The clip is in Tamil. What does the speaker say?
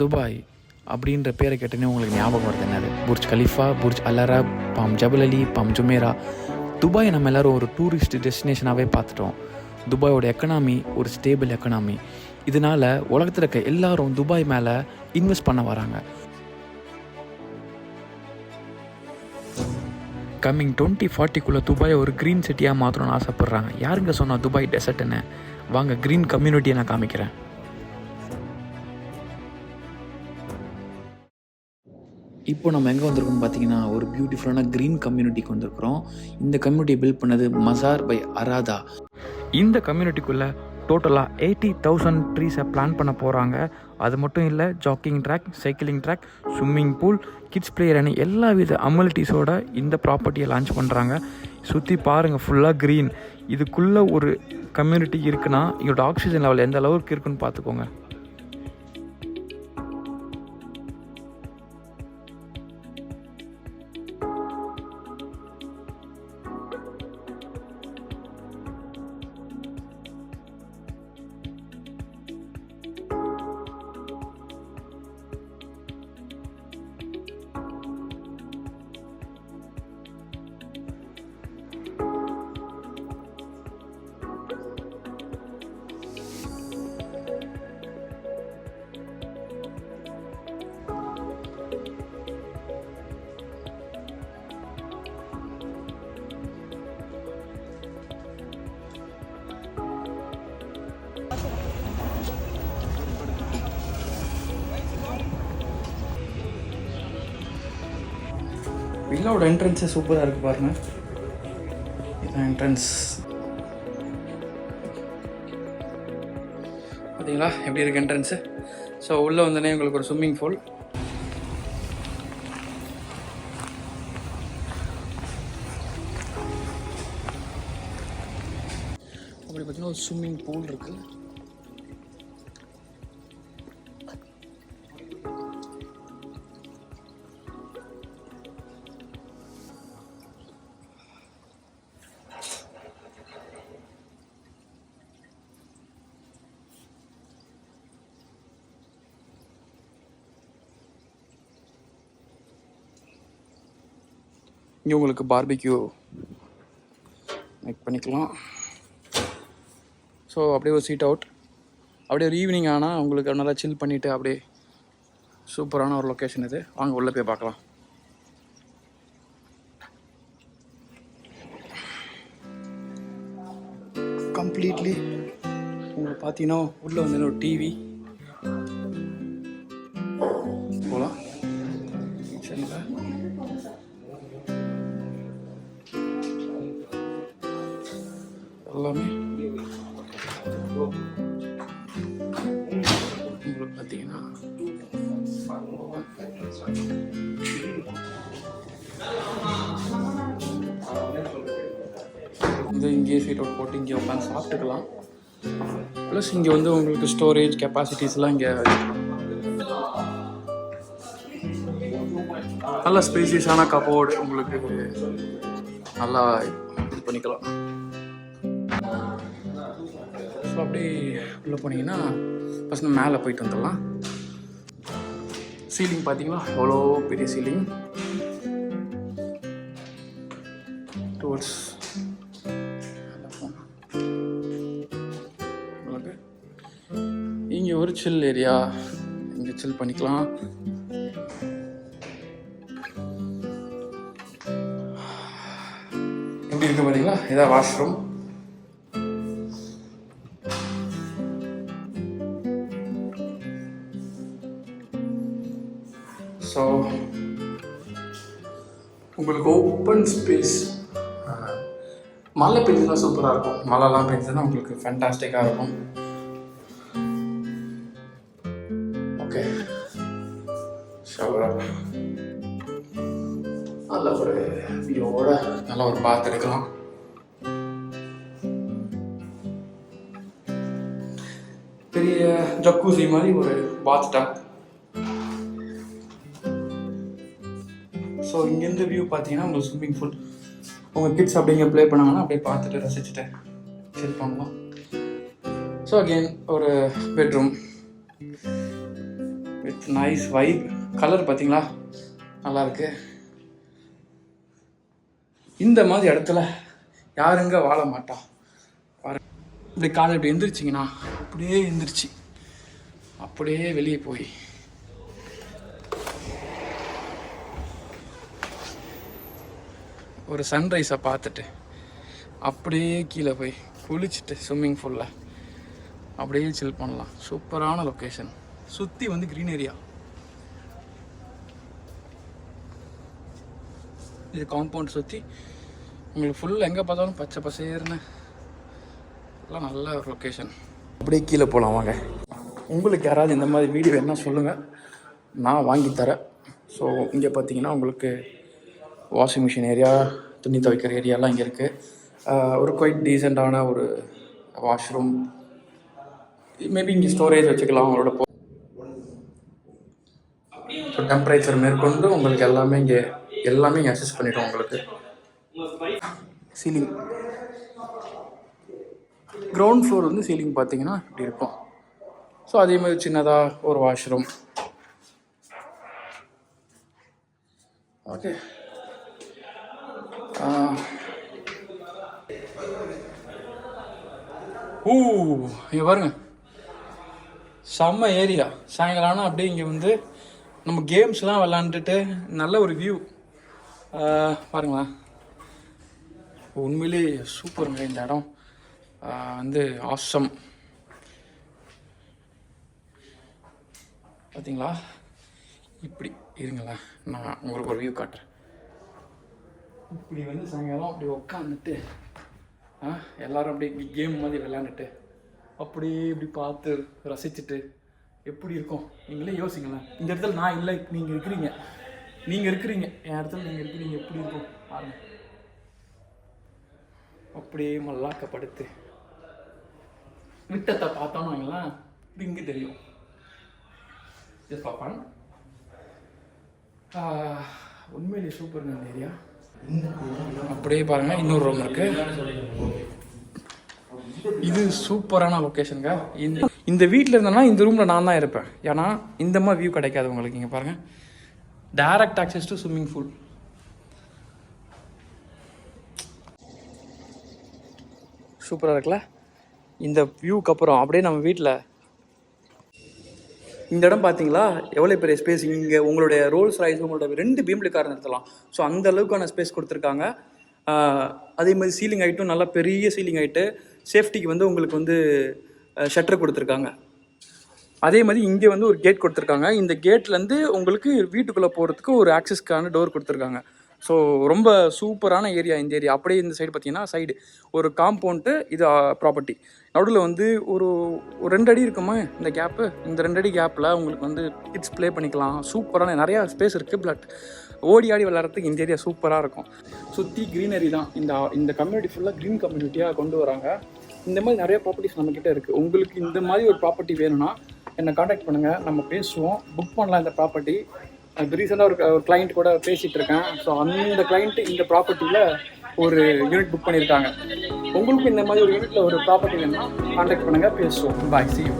துபாய் அப்படின்ற பேரை கேட்டோன்னே உங்களுக்கு ஞாபகம் வருது என்னது? Burj Khalifa, Burj Al Arab, bomb ஜபல் அலி, பாம் ஜுமேரா. துபாய் நம்ம எல்லோரும் ஒரு டூரிஸ்ட் டெஸ்டினேஷனாகவே பார்த்துட்டோம். துபாயோட எக்கனாமி ஒரு ஸ்டேபிள் எக்கனாமி. இதனால் உலகத்தில் இருக்க எல்லாரும் துபாய் மேலே இன்வெஸ்ட் பண்ண வராங்க. கம்மிங் 2040 துபாயை ஒரு க்ரீன் சிட்டியாக மாற்றணும்னு ஆசைப்பட்றாங்க. யாருங்க சொன்னால் துபாய் டெசர்ட்னு? வாங்க க்ரீன் கம்யூனிட்டியை நான் காமிக்கிறேன். இப்போ நம்ம எங்கே வந்திருக்கோம்னு பார்த்தீங்கன்னா, ஒரு பியூட்டிஃபுல்லான க்ரீன் கம்யூனிட்டிக்கு வந்திருக்கிறோம். இந்த கம்யூனிட்டியை பில்ட் பண்ணது மசார் பை அராதா. இந்த கம்யூனிட்டிக்குள்ளே டோட்டலாக 80,000 ட்ரீஸை பிளான் பண்ண போகிறாங்க. அது மட்டும் இல்லை, jogging track, cycling track, swimming pool, kids பிளேயர்னு எல்லா வித அம்யூனிட்டிஸோட இந்த ப்ராப்பர்ட்டியை லான்ச் பண்ணுறாங்க. சுற்றி பாருங்கள், ஃபுல்லாக க்ரீன். இதுக்குள்ளே ஒரு கம்யூனிட்டி இருக்குன்னா இதோட ஆக்சிஜன் லெவல் எந்த அளவுக்கு இருக்குன்னு பார்த்துக்கோங்க. வில்லாவோட என்ட்ரன்ஸே சூப்பராக இருக்குது பாருங்கள். இதுதான் என்ட்ரன்ஸ். பார்த்தீங்களா எப்படி இருக்குது என்ட்ரன்ஸு? ஸோ உள்ளே வந்தோடனே உங்களுக்கு ஒரு ஸ்விம்மிங் பூல். அப்படி பார்த்தீங்கன்னா ஒரு ஸ்விம்மிங் பூல் இருக்குது. இங்கே உங்களுக்கு பார்பிக்யூ மேக் பண்ணிக்கலாம். ஸோ அப்படியே ஒரு சீட் அவுட். அப்படியே ஒரு ஈவினிங் ஆனால் உங்களுக்கு நல்லா சில் பண்ணிவிட்டு அப்படியே சூப்பரான ஒரு லொக்கேஷன் இது. வாங்க உள்ளே போய் பார்க்கலாம். கம்ப்ளீட்லி உங்களுக்கு பார்த்தீங்கன்னா உள்ளே வந்து ஒரு டிவி போகலாம். சரிங்களா? எல்லாமே உங்களுக்கு பார்த்தீங்கன்னா இது இங்கேயே சீட் அவுட் போட்டு இங்கே உட்காந்து சாப்பிட்டுக்கலாம். ப்ளஸ் இங்கே வந்து உங்களுக்கு ஸ்டோரேஜ் கெப்பாசிட்டிஸ்லாம் இங்கே நல்ல ஸ்பேசியஸான கபோர்டு உங்களுக்கு நல்லா இது பண்ணிக்கலாம். ஸோ அப்படி உள்ளே போனீங்கன்னா ஃபஸ்ட் நம்ம மேலே போயிட்டு வந்துடலாம். சீலிங் பார்த்தீங்களா எவ்வளோ பெரிய சீலிங். டுவர்ட்ஸ் உங்களுக்கு இங்கே ஒரு சில் ஏரியா, இங்கே சில் பண்ணிக்கலாம். எப்படி இருக்கு பார்த்தீங்களா? இதான் வாஷ்ரூம். ஸோ உங்களுக்கு ஓப்பன் ஸ்பேஸ். மழை பெஞ்சதுன்னா சூப்பராக இருக்கும். மழைலாம் பெஞ்சதுன்னா உங்களுக்கு ஃபேண்டாஸ்டிக்காக இருக்கும். ஓகே, ஷவராக நல்ல ஒரு வியூவோட நல்ல ஒரு பாத் எடுக்கலாம். பெரிய ஜக்கூசி மாதிரி ஒரு பாத் டப். ஸோ இங்கேருந்து வியூ பார்த்தீங்கன்னா உங்களுக்கு ஸ்விம்மிங் பூல். உங்கள் கிட்ஸ் அப்படிங்க ப்ளே பண்ணாங்கன்னா அப்படியே பார்த்துட்டு ரசிச்சுட்டு சில் பண்ணலாம். ஸோ அகெயின் ஒரு bedroom with nice vibe. Colour பார்த்தீங்களா, நல்லா இருக்கு. இந்த மாதிரி இடத்துல யாருங்க வாழ மாட்டா? இப்படி காலை இப்படி எந்திரிச்சிங்கன்னா அப்படியே எந்திரிச்சு அப்படியே வெளியே போய் ஒரு சன்ரைஸை பார்த்துட்டு அப்படியே கீழே போய் குளிச்சுட்டு ஸ்விம்மிங் பூலில் அப்படியே சில் பண்ணலாம். சூப்பரான லொக்கேஷன். சுற்றி வந்து க்ரீன் ஏரியா. இது காம்பவுண்ட் சுற்றி உங்களுக்கு ஃபுல் எங்கே பார்த்தாலும் பச்சை பசேர்னு எல்லாம் நல்ல ஒரு லொக்கேஷன். அப்படியே கீழே போகலாம் வாங்க. உங்களுக்கு யாராவது இந்த மாதிரி வீடியோ வேணா சொல்லுங்கள், நான் வாங்கி தரேன். ஸோ இங்கே பார்த்தீங்கன்னா உங்களுக்கு வாஷிங் மிஷின் ஏரியா, துணி துவைக்கிற ஏரியாலாம் இங்கே இருக்குது. ஒரு குவைட் டீசெண்டான ஒரு வாஷ்ரூம். மேபி இங்கே ஸ்டோரேஜ் வச்சுக்கலாம் உங்களோட. ஸோ டெம்பரேச்சர் மேற்கொண்டு உங்களுக்கு எல்லாமே இங்கே அட்ஜஸ்ட் பண்ணிவிடும். உங்களுக்கு சீலிங், கிரவுண்ட் ஃப்ளோர் வந்து சீலிங் பார்த்தீங்கன்னா இப்படி இருக்கும். ஸோ அதே மாதிரி சின்னதாக ஒரு வாஷ்ரூம். ஓகே, இங்கே பாருங்க, செம்ம ஏரியா. சாயங்காலம் ஆனால் அப்படியே இங்கே வந்து நம்ம கேம்ஸ்லாம் விளாண்டுட்டு நல்ல ஒரு வியூ பாருங்களேன். உண்மையிலே சூப்பருங்க இந்த இடம். வந்து ஆசம். பார்த்தீங்களா, இப்படி இருங்களேன், நான் உங்களுக்கு ஒரு வியூ காட்டுறேன். இப்படி வந்து சாயங்காலம் அப்படி உட்காந்துட்டு எல்லோரும் அப்படியே கேம் மாதிரி விளையாண்டுட்டு அப்படியே இப்படி பார்த்து ரசிச்சுட்டு எப்படி இருக்கும் நீங்களே யோசிங்களேன். இந்த இடத்துல நான் இல்லை, நீங்கள் இருக்கிறீங்க என் இடத்துல நீங்கள் இருக்கிறீங்க. எப்படி இருக்கும் பாருங்க. அப்படியே மல்லாக்கப்படுத்து விட்டத்தை பார்த்தோன்னு வைங்களேன், இப்படி இங்கே தெரியும். பார்ப்பான். உண்மையிலே சூப்பருங்க இந்த ஏரியா. அப்படியே பாருங்க, இன்னொரு ரூம் இருக்கு. இது சூப்பரான லொக்கேஷனுங்க. இந்த வீட்டில் இருந்தேன்னா இந்த ரூமில் நான் தான் இருப்பேன். ஏன்னா இந்த மாதிரி வியூ கிடைக்காது உங்களுக்கு. இங்கே பாருங்கள், direct access to swimming pool. சூப்பராக இருக்குல்ல. இந்த வியூக்கு அப்புறம் அப்படியே நம்ம வீட்டில் இந்த இடம் பார்த்தீங்களா எவ்வளோ பெரிய ஸ்பேஸ். இங்கே உங்களுடைய ரோல்ஸ் ராய்ஸ், உங்களோட 2 BMW கார் நிறுத்தலாம். ஸோ அந்த அளவுக்கான ஸ்பேஸ் கொடுத்துருக்காங்க. அதே மாதிரி சீலிங் ஹைட்டும் நல்லா பெரிய சீலிங் ஹைட்டு. சேஃப்டிக்கு வந்து உங்களுக்கு வந்து ஷட்டர் கொடுத்துருக்காங்க. அதே மாதிரி இங்கே வந்து ஒரு கேட் கொடுத்துருக்காங்க. இந்த கேட்லேருந்து உங்களுக்கு வீட்டுக்குள்ளே போகிறதுக்கு ஒரு ஆக்சஸ்க்கான டோர் கொடுத்துருக்காங்க. ஸோ ரொம்ப சூப்பரான ஏரியா இந்த ஏரியா. அப்படியே இந்த சைடு பார்த்தீங்கன்னா சைடு ஒரு காம்பவுண்டு, இது ப்ராப்பர்ட்டி. நடுவில் வந்து ஒரு 2 அடி இருக்குமா இந்த கேப்பு. இந்த 2 அடி கேப்பில் உங்களுக்கு வந்து கிட்ஸ் ப்ளே பண்ணிக்கலாம். சூப்பரான நிறையா ஸ்பேஸ் இருக்குது. பட் ஓடி ஆடி விளையாடுறதுக்கு இந்த ஏரியா சூப்பராக இருக்கும். சுற்றி க்ரீனரி தான். இந்த கம்யூனிட்டி ஃபுல்லாக க்ரீன் கம்யூனிட்டியாக கொண்டு வராங்க. இந்த மாதிரி நிறைய ப்ராப்பர்ட்டிஸ் நம்மக்கிட்ட இருக்குது. உங்களுக்கு இந்த மாதிரி ஒரு ப்ராப்பர்ட்டி வேணும்னா என்னை காண்டாக்ட் பண்ணுங்கள், நம்ம பேசுவோம், புக் பண்ணலாம் இந்த ப்ராப்பர்ட்டி. இப்போ ரீசெண்டாக ஒரு கிளைண்ட் கூட பேசிகிட்டு இருக்கேன். ஸோ அந்த கிளைண்ட்டு இந்த ப்ராப்பர்ட்டியில் ஒரு யூனிட் புக் பண்ணியிருக்காங்க. உங்களுக்கும் இந்த மாதிரி ஒரு யூனிட்டில் ஒரு ப்ராப்பர்ட்டி வேணும்னா காண்டாக்ட் பண்ணுங்கள், பேசுவோம். பாய், see you.